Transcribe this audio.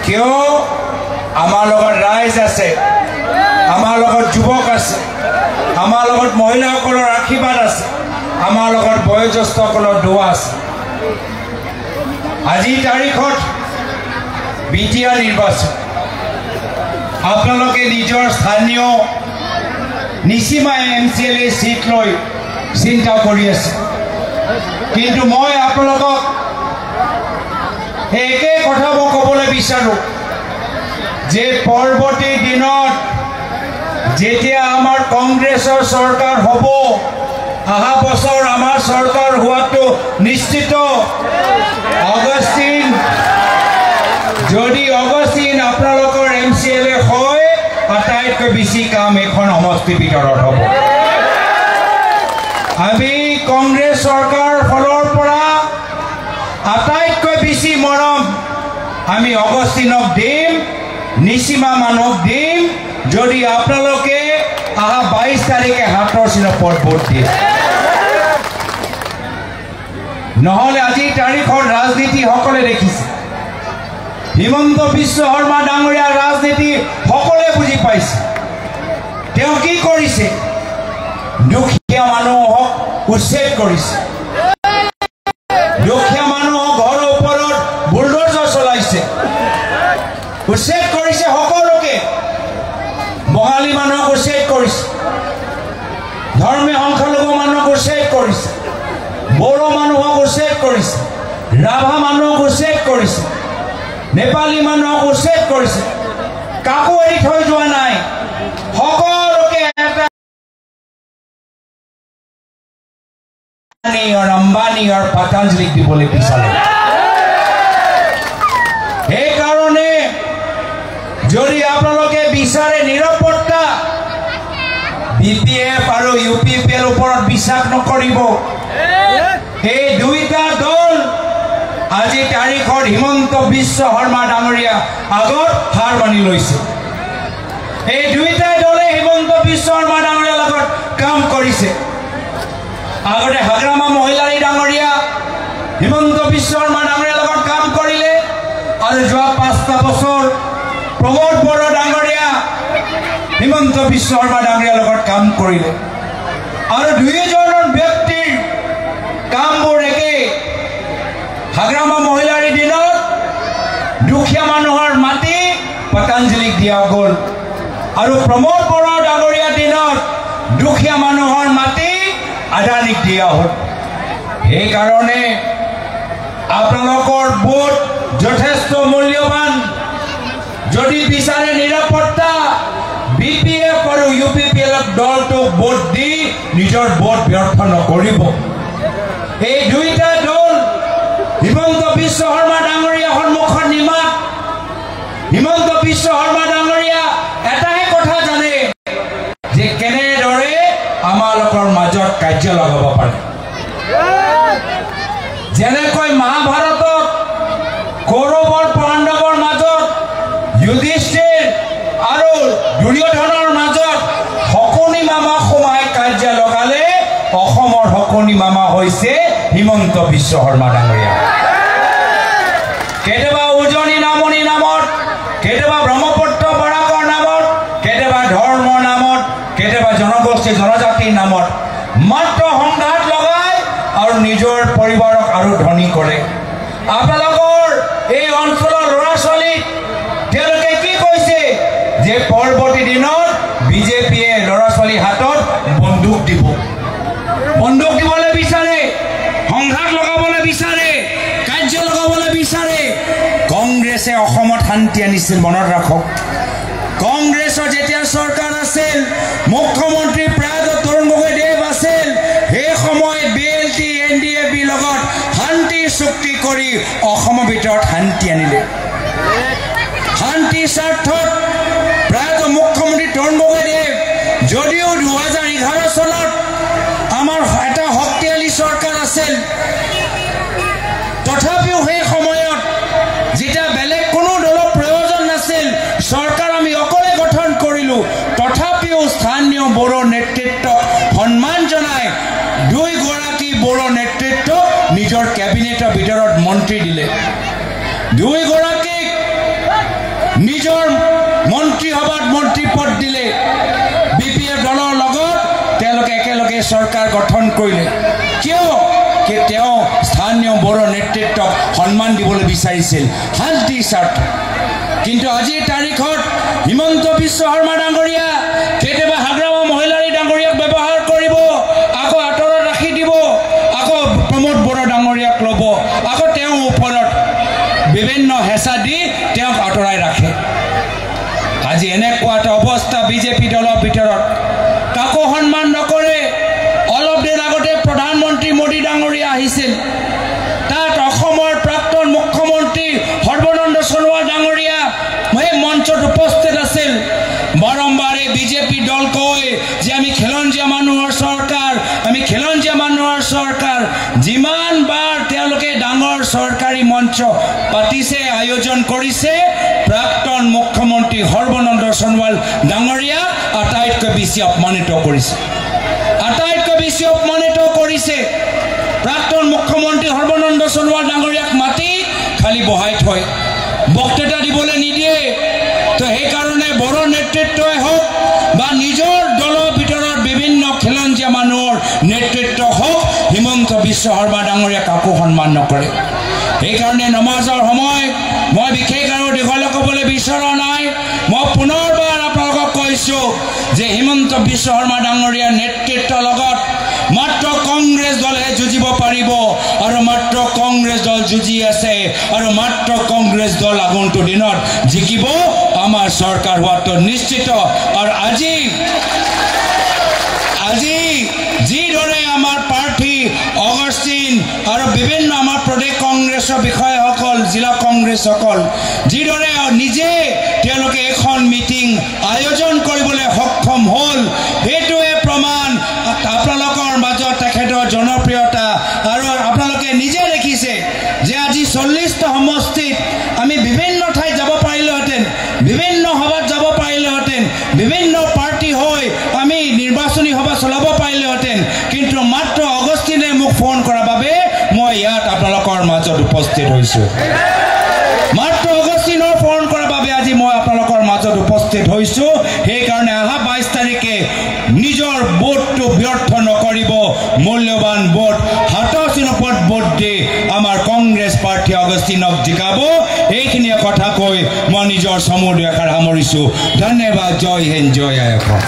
কিয় আমাৰ লগত ৰাইজ আছে, আমাৰ লগত যুৱক আছে, আমাৰ লগত মহিলাসকলৰ আশীৰ্বাদ আছে, আমাৰ লগত বয়োজ্যেষ্ঠসকলৰ দোৱা আছে। আজিৰ তাৰিখত বিটিয়া নিৰ্বাচন আপোনালোকে নিজৰ স্থানীয় নিচিমা MCLA সিট লৈ চিন্তা কৰি আছে, কিন্তু মই আপোনালোকক একে কথা মই ক'বলৈ বিচাৰোঁ যে পৰৱৰ্তী দিনত যেতিয়া আমাৰ কংগ্ৰেছৰ চৰকাৰ হ'ব, অহা বছৰ আমাৰ চৰকাৰ হোৱাটো নিশ্চিত। যদি অগষ্টিন আপোনালোকৰ MCLA হয়, আটাইতকৈ বেছি কাম এখন সমষ্টিৰ ভিতৰত হ'ব। আমি কংগ্ৰেছ চৰকাৰ ফালৰ পৰা আটাইতকৈ বেছি মৰম আমি অগষ্টিনক দিম, নিচিমা মানুহক দিম, যদি আপোনালোকে অহা 22 তাৰিখে হাতৰ চিনৰ ওপৰত ভোট দিয়ে। নহ'লে আজিৰ তাৰিখত ৰাজনীতিসকলে দেখিছে, হিমন্ত বিশ্ব শৰ্মা ডাঙৰীয়াৰ ৰাজনীতি সকলোৱে বুজি পাইছে। তেওঁ কি কৰিছে? দুখীয়া মানুহক উচ্ছেদ কৰিছে, দুখীয়া মানুহক ঘৰৰ ওপৰত বুলডোজাৰ চলাইছে, উচ্ছেদ কৰিছে সকলোকে। বঙালী মানুহক উচ্ছেদ কৰিছে, ধৰ্মীয় সংখ্যালঘু মানুহক উচ্ছেদ কৰিছে, বড়ো মানুহক উচ্ছেদ কৰিছে, ৰাভা মানুহক উচ্ছেদ কৰিছে, নেপালী মানুহক উচ্ছেদ কৰিছে। কাকো এৰি থৈ যোৱা নাই, সকলোকে এটা আম্বানী আৰু পতঞ্জলিক দিবলৈ বিচাৰে। সেইকাৰণে যদি আপোনালোকে বিচাৰে নিৰাপত্তা, BPF আৰু UPPৰ ওপৰত বিশ্বাস নকৰিব। এই দুইটা দল আজি তাৰিখত হিমন্ত বিশ্ব শৰ্মা ডাঙৰীয়া আগত হাৰ মানি লৈছে। এই দুইটা দলে হিমন্ত বিশ্ব শৰ্মা ডাঙৰীয়াৰ লগত কাম কৰিছে। আগতে হাগ্ৰামা মহিলাৰী ডাঙৰীয়া হিমন্ত বিশ্ব শৰ্মা ডাঙৰীয়াৰ লগত কাম কৰিলে, আৰু যোৱা 5টা বছৰ প্ৰমোদ বড়ো ডাঙৰীয়া হিমন্ত বিশ্ব শৰ্মা ডাঙৰীয়াৰ লগত কাম কৰিলে, আৰু দুয়োজনৰ ব্যক্তিৰ কামবোৰ একে। হাগ্ৰামা মহিলাৰীৰ দিনত দুখীয়া মানুহৰ মাটি পতঞ্জলিক দিয়া গ'ল, আৰু প্ৰমোদ বড়ো ডাঙৰীয়াৰ দিনত দুখীয়া মানুহৰ মাটি আদানীক দিয়া হ'ল। সেইকাৰণে আপোনালোকৰ ভোট যথেষ্ট মূল্যৱান। যদি বিচাৰে নিৰাপত্তা, BPF আৰু UPPL দলটোক ভোট দি নিজৰ ভোট ব্যৰ্থ নকৰিব। এই দুইটা দল হিমন্ত বিশ্ব শৰ্মা ডাঙৰীয়া সন্মুখত নিমাত। হিমন্ত বিশ্ব শৰ্মা ডাঙৰীয়া এটাই কথা জানে যে কেনেদৰে আমালোকৰ মাজত কাৰ্য লগাব পাৰে। যেনেকৈ মহাভাৰতত কৌৰৱৰ পাণ্ডৱৰ মাজত যুধিষ্ঠিৰ আৰু দুৰ্যোধনৰ মাজত শকুনি মামা সোমাই কাৰ্য লগালে, অসমৰ শকুনি মামা হৈছে হিমন্ত বিশ্ব শৰ্মা ডাঙৰীয়া। কেতিয়াবা উজনি নামনি নামত, কেতিয়াবা ব্ৰহ্মপুত্ৰ বৰাকৰ নামত, কেতিয়াবা ধৰ্মৰ নামত, কেতিয়াবা জনগোষ্ঠী জনজাতিৰ নামত মাত্ৰ সংঘাত লগায় আৰু নিজৰ পৰিবাৰক আৰু ধনী কৰে। আপোনালোকৰ এই অঞ্চলৰ ল'ৰা ছোৱালীক তেওঁলোকে কি কৈছে যে পৰৱৰ্তী দিনত বিজেপিয়ে ল'ৰা ছোৱালীৰ হাতত বন্দুক দিব, বন্দুক দিবলৈ বিচাৰে, সংঘাত লগাবলৈ বিচাৰে, কাৰ্য লগাবলৈ বিচাৰে। কংগ্ৰেছে অসমত শান্তি আনিছিল, মনত ৰাখক। কংগ্ৰেছৰ যেতিয়া চৰকাৰ আছিল, মুখ্যমন্ত্ৰী প্ৰয়াত তৰুণ গগৈদেৱ আছিল, সেই সময়ত BLT NDAB লগত শান্তি চুক্তি কৰি অসমৰ ভিতৰত শান্তি আনিলে। শান্তি স্বাৰ্থত প্ৰয়াত মুখ্যমন্ত্ৰী তৰুণ গগৈদেৱ যদিও 2011 চনত আমাৰ এটা শক্তিশালী চৰকাৰ আছিল, তথাপিও সেই সময়ত যেতিয়া বেলেগ কোনো দলৰ প্ৰয়োজন নাছিল, চৰকাৰ আমি অকলে গঠন কৰিলোঁ। তথাপিও স্থানীয় বড়ো নেতৃত্বক সন্মান জনাই 2গৰাকী বড়ো নেতৃত্বক নিজৰ কেবিনেটৰ ভিতৰত মন্ত্ৰী দিলে। 2গৰাকীক নিজৰ মন্ত্ৰী সভাত মন্ত্ৰী পদ দিলে বিপিএফ দলৰ লগত তেওঁলোকে একেলগে চৰকাৰ গঠন কৰিলে কিয় তেওঁ স্থানীয় বড়ো নেতৃত্বক সন্মান দিবলৈ বিচাৰিছিল শান্তি স্বাৰ্থ কিন্তু আজিৰ তাৰিখত হিমন্ত বিশ্ব শৰ্মা ডাঙৰীয়া কেতিয়াবা হাগ্ৰামা মহিলাৰী ডাঙৰীয়াক ব্যৱহাৰ কৰিব আকৌ আঁতৰত ৰাখি দিব আকৌ প্ৰমোদ বড়ো ডাঙৰীয়াক ল'ব আকৌ তেওঁ ওপৰত বিভিন্ন হেঁচা দি তেওঁক আঁতৰাই ৰাখে আজি এনেকুৱা এটা অৱস্থা বিজেপি দলৰ ভিতৰত কাকো সন্মান নকৰে অলপ দিন আগতে প্ৰধানমন্ত্ৰী মোদী ডাঙৰীয়া আহিছিল তাত অসমৰ প্ৰাক্তন মুখ্যমন্ত্ৰী সৰ্বানন্দ সোণোৱাল ডাঙৰীয়া সেই মঞ্চত উপস্থিত আছিল বাৰম্বাৰে বিজেপি দল কয় যে আমি খিলঞ্জীয়া মানুহৰ চৰকাৰ যিমান বাৰ তেওঁলোকে ডাঙৰ চৰকাৰী মঞ্চ পাতিছে আয়োজন কৰিছে প্ৰাক্তন মুখ্যমন্ত্ৰী সৰ্বানন্দ সোণোৱাল ডাঙৰীয়া আটাইতকৈ বেছি অপমানিত কৰিছে প্ৰাক্তন মুখ্যমন্ত্ৰী সৰ্বানন্দ সোণোৱাল ডাঙৰীয়াক মাতি খালি বহাই থয় বক্তৃতা দিবলৈ নিদিয়ে তো সেইকাৰণে বড়ো নেতৃত্বই হওক বা নিজৰ দলৰ ভিতৰত বিভিন্ন খিলঞ্জীয়া মানুহৰ নেতৃত্ব হওক হিমন্ত বিশ্ব শৰ্মা ডাঙৰীয়া কাকো সন্মান নকৰে সেইকাৰণে নমাজৰ সময় মই বিশেষ আৰু দীঘলীয়া ক'বলৈ বিচৰা নাই মই পুনৰবাৰ আপোনালোকক কৈছোঁ যে হিমন্ত বিশ্ব শৰ্মা ডাঙৰীয়াৰ নেতৃত্বৰ লগত মাত্ৰ কংগ্ৰেছ দলহে যুঁজিব পাৰিব আৰু মাত্ৰ কংগ্ৰেছ দল যুঁজি আছে আৰু মাত্ৰ কংগ্ৰেছ দল আগন্তুক দিনত জিকিব আমাৰ চৰকাৰ হোৱাটো নিশ্চিত আৰু আজি যিদৰে আমাৰ প্ৰাৰ্থী অগষ্টিন আৰু বিভিন্ন আমাৰ প্ৰদেশ কংগ্ৰেছৰ বিষয়াসকল জিলা কংগ্ৰেছসকল যিদৰে নিজে তেওঁলোকে এখন মিটিং আয়োজন কৰিবলৈ সক্ষম হ'ল সেইটোৱে প্ৰমাণ আপোনালোকৰ মাজত তেখেতৰ জনপ্ৰিয়তা আৰু আপোনালোকে নিজে দেখিছে যে আজি 40টা সমষ্টিত আমি বিভিন্ন ঠাইত যাব পাৰিলোহেঁতেন বিভিন্ন সভাত যাব পাৰিলোহেঁতেন বিভিন্ন পাৰ্টি হৈ আমি নিৰ্বাচনী সভা চলাব পাৰিলোহেঁতেন কিন্তু মাত্ৰ অগষ্টিনে মোক ফোন কৰাৰ বাবে মই ইয়াত আপোনালোকৰ মাজত উপস্থিত হৈছোঁ মাত্ৰ অগষ্টিনৰ ফোন কৰাৰ বাবে আজি মই আপোনালোকৰ মাজত উপস্থিত হৈছোঁ সেইকাৰণে অহা 22 তাৰিখে নিজৰ ভোটটো ব্যৰ্থ নকৰিব মূল্যৱান ভোট হাতৰ চিনপত ভোট দি আমাৰ কংগ্ৰেছ প্ৰাৰ্থী অগষ্টিনক জিকাব এইখিনিয়ে কথা কৈ মই নিজৰ চমু দেখাৰ সামৰিছোঁ ধন্যবাদ জয় হিন্দ জয় আই অসম